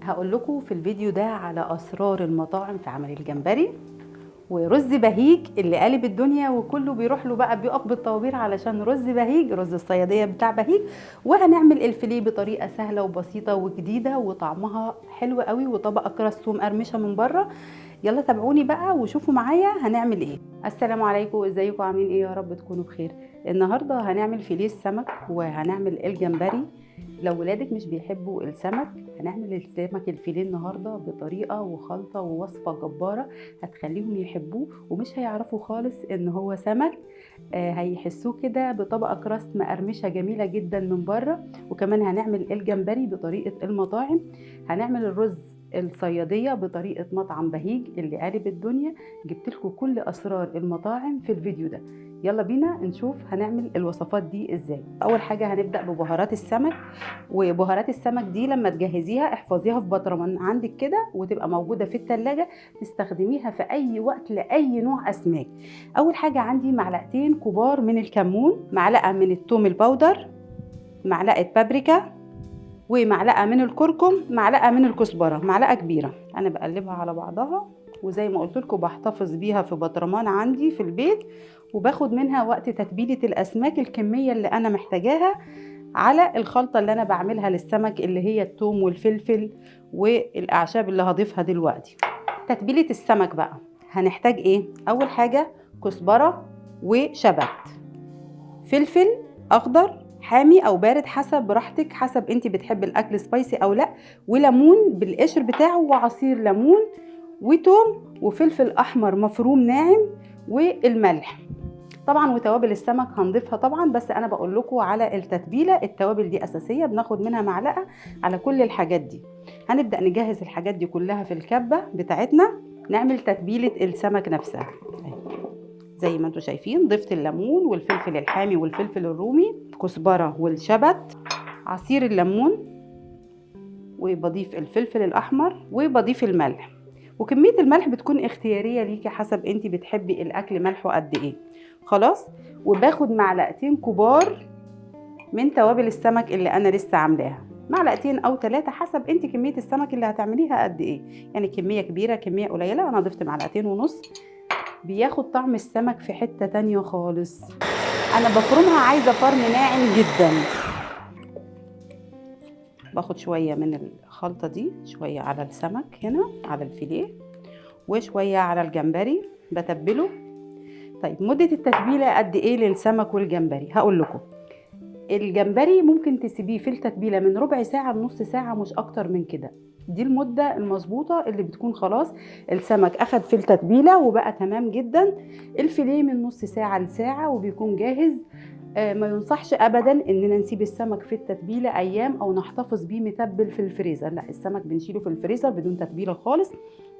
هقول لكم في الفيديو ده على اسرار المطاعم في عمل الجمبري ورز بهيج اللي قالب الدنيا، وكله بيروح له بقى بيقف بالطوابير علشان رز بهيج، رز الصياديه بتاع بهيج. وهنعمل الفيليه بطريقه سهله وبسيطه وجديده وطعمها حلو قوي، وطبقه كراست مقرمشه من بره. يلا تابعوني بقى وشوفوا معايا هنعمل ايه. السلام عليكم، ازيكم عاملين ايه؟ يا رب تكونوا بخير. النهارده هنعمل فيليه السمك وهنعمل الجمبري. لو ولادك مش بيحبوا السمك هنعمل السمك الفيليه النهارده بطريقه وخلطه ووصفه جباره هتخليهم يحبوه ومش هيعرفوا خالص ان هو سمك. هيحسوه كده بطبقه كراست مقرمشه جميله جدا من بره. وكمان هنعمل الجمبري بطريقه المطاعم. هنعمل الرز الصياديه بطريقه مطعم بهيج اللي قالب الدنيا. جبت لكم كل اسرار المطاعم في الفيديو ده. يلا بينا نشوف هنعمل الوصفات دي ازاي. اول حاجه هنبدا ببهارات السمك، وبهارات السمك دي لما تجهزيها احفظيها في بطرمان عندك كده وتبقى موجوده في التلاجة، تستخدميها في اي وقت لاي نوع اسماك. اول حاجه عندي معلقتين كبار من الكمون، معلقه من الثوم البودر، معلقه بابريكا، ومعلقه من الكركم، معلقه من الكزبره، معلقه كبيره. انا بقلبها على بعضها، وزي ما قلت لكم بحتفظ بيها في برطمان عندي في البيت، وباخد منها وقت تتبيله الاسماك الكميه اللي انا محتاجاها على الخلطه اللي انا بعملها للسمك، اللي هي الثوم والفلفل والاعشاب اللي هضيفها دلوقتي. تتبيله السمك بقى هنحتاج ايه؟ اول حاجه كزبره وشبت، فلفل اخضر حامي او بارد حسب براحتك، حسب انت بتحب الاكل سبايسي او لا، وليمون بالقشر بتاعه وعصير ليمون، وتوم وفلفل احمر مفروم ناعم، والملح طبعا، وتوابل السمك هنضيفها طبعا، بس انا بقول لكم على التتبيله. التوابل دي اساسيه بناخد منها معلقه على كل الحاجات دي. هنبدا نجهز الحاجات دي كلها في الكبه بتاعتنا. نعمل تتبيله السمك نفسها زي ما انتم شايفين. ضفت الليمون والفلفل الحامي والفلفل الرومي، كزبره والشبت، عصير الليمون، وبضيف الفلفل الاحمر، وبضيف الملح. وكميه الملح بتكون اختياريه ليكي حسب انت بتحبي الاكل ملحه قد ايه. خلاص. وباخد معلقتين كبار من توابل السمك اللي انا لسه عاملاها، معلقتين او 3 حسب انت كميه السمك اللي هتعمليها قد ايه. يعني كميه كبيره كميه قليله، انا ضفت معلقتين ونص. بياخد طعم السمك في حته تانية خالص. انا بفرمها عايزه فرم ناعم جدا. باخد شويه من الخلطه دي، شويه على السمك هنا على الفيليه، وشويه على الجمبري بتبله. طيب مده التتبيله قد ايه للسمك والجمبري؟ هقول لكم. الجمبري ممكن تسيبيه في التتبيله من ربع ساعه لنص ساعه، مش اكتر من كده. دي المده المظبوطه اللي بتكون خلاص السمك اخد في التتبيله وبقى تمام جدا. الفيليه من نص ساعه لساعه وبيكون جاهز. ما ينصحش ابدا اننا نسيب السمك في التتبيله ايام او نحتفظ بيه متبل في الفريزر. لا، السمك بنشيله في الفريزر بدون تتبيله خالص.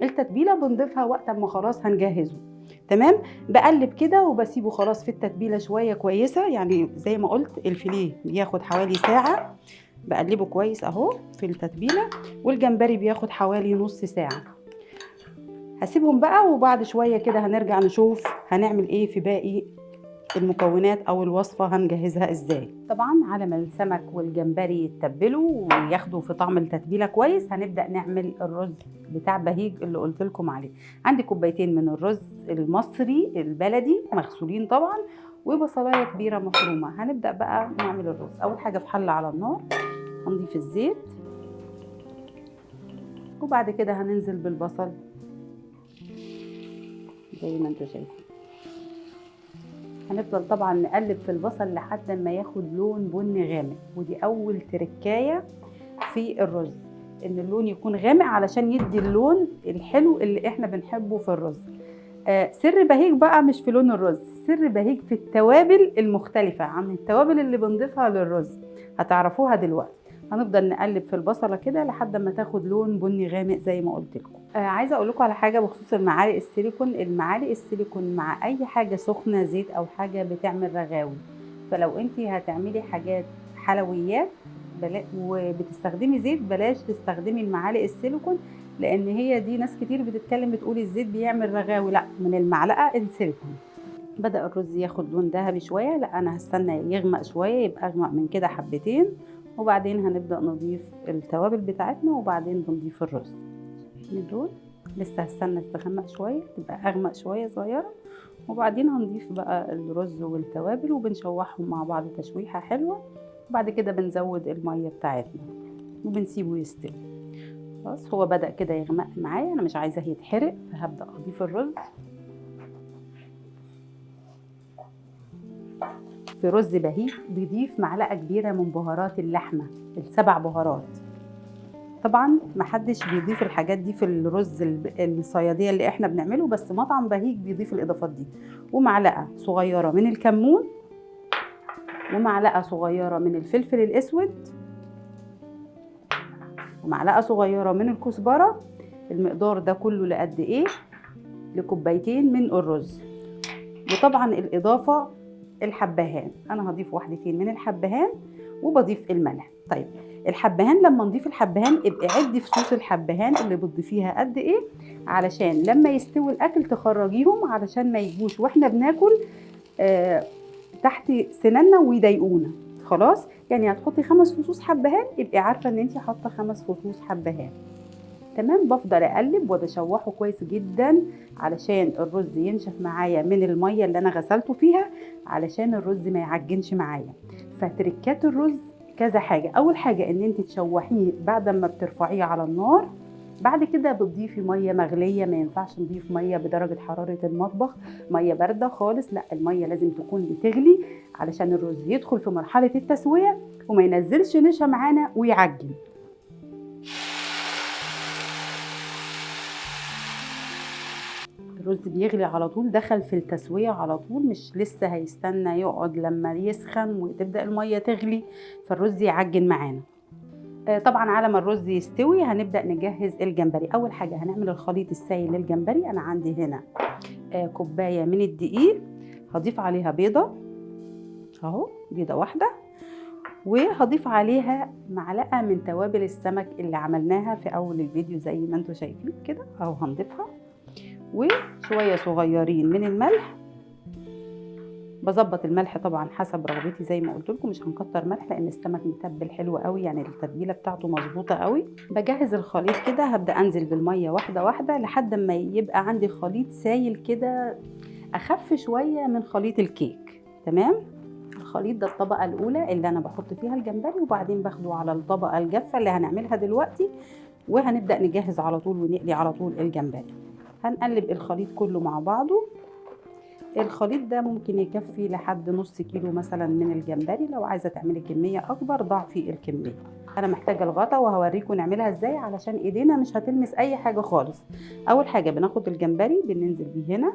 التتبيله بنضيفها وقت ما خلاص هنجهزه. تمام. بقلب كده وبسيبه خلاص في التتبيله شويه كويسه، يعني زي ما قلت الفيليه بياخد حوالي ساعه. بقلبه كويس اهو في التتبيله، والجمبري بياخد حوالي نص ساعه. هسيبهم بقى، وبعد شويه كده هنرجع نشوف هنعمل ايه في باقي المكونات او الوصفه هنجهزها ازاي. طبعا على ما السمك والجمبري يتبلوا وياخدوا في طعم التتبيله كويس، هنبدا نعمل الرز بتاع بهيج اللي قلت لكم عليه. عندي كوبايتين من الرز المصري البلدي مغسولين طبعا، وبصلايه كبيره مفرومه. هنبدا بقى نعمل الرز. اول حاجه في حله على النار هنضيف الزيت، وبعد كده هننزل بالبصل زي ما انتم شايفين. هنفضل طبعا نقلب في البصل لحد ما ياخد لون بني غامق، ودي اول تركايه في الرز، ان اللون يكون غامق علشان يدي اللون الحلو اللي احنا بنحبه في الرز. سر بهيج بقى مش في لون الرز، سر بهيج في التوابل المختلفه عن التوابل اللي بنضيفها للرز، هتعرفوها دلوقتي. هنفضل نقلب في البصله كده لحد ما تاخد لون بني غامق زي ما قلت لكم. عايزه اقول لكم على حاجه بخصوص المعالق السيليكون. المعالق السيليكون مع اي حاجه سخنه، زيت او حاجه بتعمل رغاوي. فلو انت هتعملي حاجات حلويات وبتستخدمي زيت، بلاش تستخدمي المعالق السيليكون، لان هي دي ناس كتير بتتكلم بتقول الزيت بيعمل رغاوي. لا، من المعلقه السيليكون. بدأ الرز ياخد لون ذهبي شويه، لا انا هستنى يغمق شويه، يبقى اغمق من كده حبتين، وبعدين هنبدأ نضيف التوابل بتاعتنا، وبعدين بنضيف الرز. من دول لسه هستنى تغمق شويه، تبقى اغمق شويه صغيره، وبعدين هنضيف بقى الرز والتوابل وبنشوحهم مع بعض تشويحه حلوه. وبعد كده بنزود الميه بتاعتنا وبنسيبه يستوي. خلاص هو بدأ كده يغمق معايا، انا مش عايزاه يتحرق، فهبدأ اضيف الرز. في رز بهيج بيضيف معلقه كبيره من بهارات اللحمه، ال7 بهارات. طبعا محدش بيضيف الحاجات دي في الرز الصياديه اللي احنا بنعمله، بس مطعم بهيج بيضيف الاضافات دي. ومعلقه صغيره من الكمون، ومعلقه صغيره من الفلفل الاسود، ومعلقه صغيره من الكزبره. المقدار ده كله لقد ايه؟ لكوبايتين من الرز. وطبعا الاضافه الحبهان، انا هضيف واحدتين من الحبهان وبضيف الملح. طيب الحبهان لما نضيف الحبهان ابقي عدي فصوص الحبهان اللي بتضيفيها قد ايه، علشان لما يستوي الاكل تخرجيهم، علشان ما يجوش واحنا بناكل تحت سناننا ويضايقونا. خلاص يعني هتحطي 5 فصوص حبهان، ابقي عارفه ان انت حاطه 5 فصوص حبهان. تمام. بفضل اقلب وبشوحه كويس جدا علشان الرز ينشف معايا من الميه اللي انا غسلته فيها، علشان الرز ما يعجنش معايا. فتركات الرز كذا حاجه. اول حاجه ان انت تشوحيه بعد ما بترفعيه على النار. بعد كده بتضيفي ميه مغليه، ما ينفعش نضيف ميه بدرجه حراره المطبخ، ميه بارده خالص، لا الميه لازم تكون بتغلي علشان الرز يدخل في مرحله التسويه وما ينزلش نشا معانا ويعجن. الرز بيغلي على طول، دخل في التسوية على طول، مش لسه هيستنى يقعد لما يسخن وتبدأ المية تغلي فالرز يعجن معانا. طبعا على ما الرز يستوي هنبدأ نجهز الجمبري. أول حاجة هنعمل الخليط السائل للجمبري. أنا عندي هنا كوباية من الدقيق، هضيف عليها بيضة أهو، بيضة واحدة، وهضيف عليها معلقة من توابل السمك اللي عملناها في أول الفيديو زي ما انتوا شايفين كده أهو، هنضيفها، وشويه صغيرين من الملح. بظبط الملح طبعا حسب رغبتي زي ما قلت لكم، مش هنكتر ملح لان السمك متبل حلو قوي، يعني التتبيله بتاعته مظبوطه قوي. بجهز الخليط كده، هبدا انزل بالميه واحده واحده لحد ما يبقى عندي خليط سايل كده، اخف شويه من خليط الكيك. تمام. الخليط ده الطبقه الاولى اللي انا بحط فيها الجمبري، وبعدين باخده على الطبقه الجافه اللي هنعملها دلوقتي، وهنبدا نجهز على طول ونقلي على طول الجمبري. هنقلب الخليط كله مع بعضه. الخليط ده ممكن يكفي لحد نص كيلو مثلا من الجمبري، لو عايزه تعملي كميه اكبر ضعفي الكميه. انا محتاجه الغطا وهوريكم نعملها ازاي علشان ايدينا مش هتلمس اي حاجه خالص. اول حاجه بناخد الجمبري بننزل بيه هنا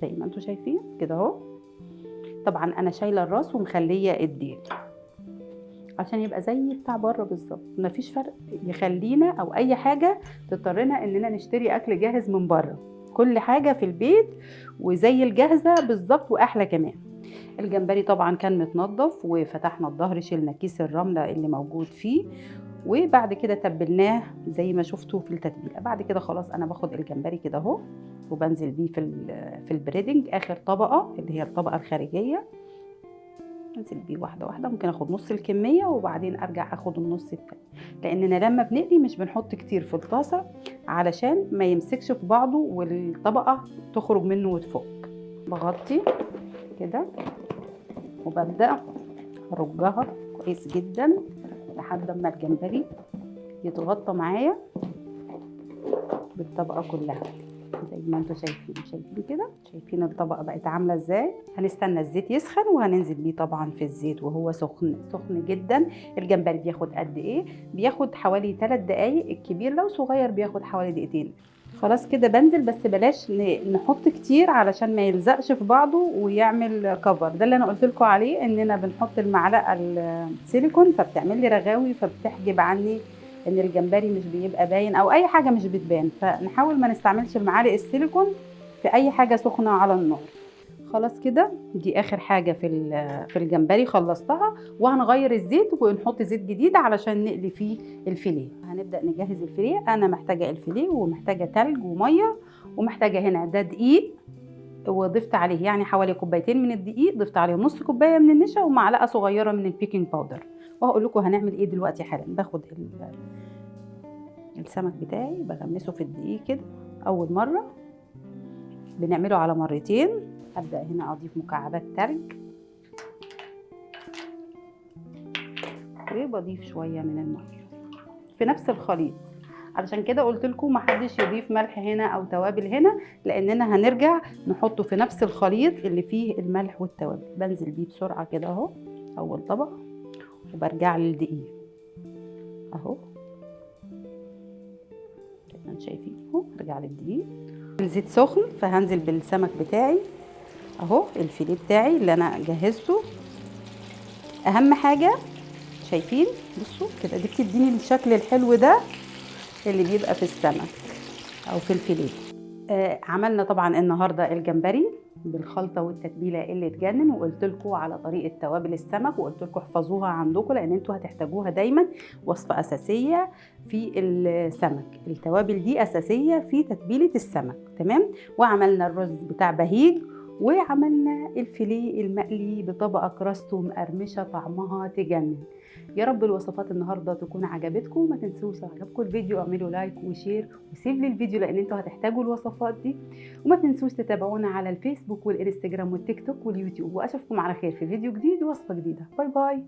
زي ما انتم شايفين كده اهو. طبعا انا شايله الراس ومخليه الديل عشان يبقى زي بتاع بره بالظبط، مفيش فرق يخلينا او اي حاجه تضطرنا اننا نشتري اكل جاهز من بره. كل حاجه في البيت وزي الجاهزه بالظبط واحلى كمان. الجمبري طبعا كان متنضف وفتحنا الظهر، شلنا كيس الرمله اللي موجود فيه، وبعد كده تبلناه زي ما شفتوا في التتبيله. بعد كده خلاص انا باخد الجمبري كده اهو وبنزل بيه في البريدنج، اخر طبقه اللي هي الطبقه الخارجيه، انزل بيه واحده واحده. ممكن اخد نص الكميه وبعدين ارجع اخد النص التاني، لاننا لما بنقلي مش بنحط كتير في الطاسه علشان ما يمسكش في بعضه والطبقه تخرج منه وتفك. بغطي كده وببدا ارجها كويس جدا لحد ما الجمبري يتغطى معايا بالطبقه كلها زي ما انتوا شايفين كده. شايفين الطبقه بقت عامله ازاي. هنستنى الزيت يسخن وهننزل بيه طبعا في الزيت وهو سخن جدا. الجمبري بياخد قد ايه؟ بياخد حوالي 3 دقايق، الكبير لو صغير بياخد حوالي دقيقتين. خلاص كده بنزل، بس بلاش نحط كتير علشان ما يلزقش في بعضه ويعمل كفر. ده اللي انا قلت لكم عليه، اننا بنحط المعلقه السيليكون فبتعمل لي رغاوي، فبتحجب عني ان الجمبري مش بيبقى باين او اي حاجه مش بتبان. فنحاول ما نستعملش المعالق السيليكون في اي حاجه سخنه على النار. خلاص كده دي اخر حاجه في الجمبري خلصتها، وهنغير الزيت ونحط زيت جديد علشان نقلي فيه الفيليه. هنبدا نجهز الفيليه. انا محتاجه الفيليه ومحتاجه تلج وميه، ومحتاجه هنا ده دقيق وضفت عليه يعني حوالي كوبايتين من الدقيق، ضفت عليهم نص كوبايه من النشا ومعلقه صغيره من البيكنج باودر، وهقول لكم هنعمل ايه دلوقتي حالا. باخد السمك بتاعي بغمسه في الدقيق كده. اول مره بنعمله على مرتين. هبدا هنا اضيف مكعبات تلج، وبضيف شويه من الميه في نفس الخليط. علشان كده قلت لكم محدش يضيف ملح هنا او توابل هنا، لاننا هنرجع نحطه في نفس الخليط اللي فيه الملح والتوابل. بنزل بيه بسرعه كده اهو اول طبق، وبرجع للدقيق اهو زي ما انتم شايفين اهو. ارجع للدقيق. الزيت سخن فهنزل بالسمك بتاعي اهو، الفيليه بتاعي اللي انا جهزته. اهم حاجه شايفين، بصوا كده دي بتديني الشكل الحلو ده اللي بيبقى في السمك او في الفيليه. عملنا طبعا النهارده الجمبري بالخلطه والتتبيله اللي تجنن، وقلت لكم على طريقه توابل السمك، وقلت لكم احفظوها عندكم لان انتوا هتحتاجوها دايما. وصفه اساسيه في السمك، التوابل دي اساسيه في تتبيله السمك. تمام. وعملنا الرز بتاع بهيج، وعملنا الفيليه المقلي بطبقه كراست مقرمشه طعمها تجنن. يا رب الوصفات النهارده تكون عجبتكم. ما تنسوش لو عجبكم الفيديو اعملوا لايك وشير وسيف للفيديو لان انتوا هتحتاجوا الوصفات دي. وما تنسوش تتابعونا على الفيسبوك والانستجرام والتيك توك واليوتيوب. واشوفكم على خير في فيديو جديد ووصفه جديده. باي باي.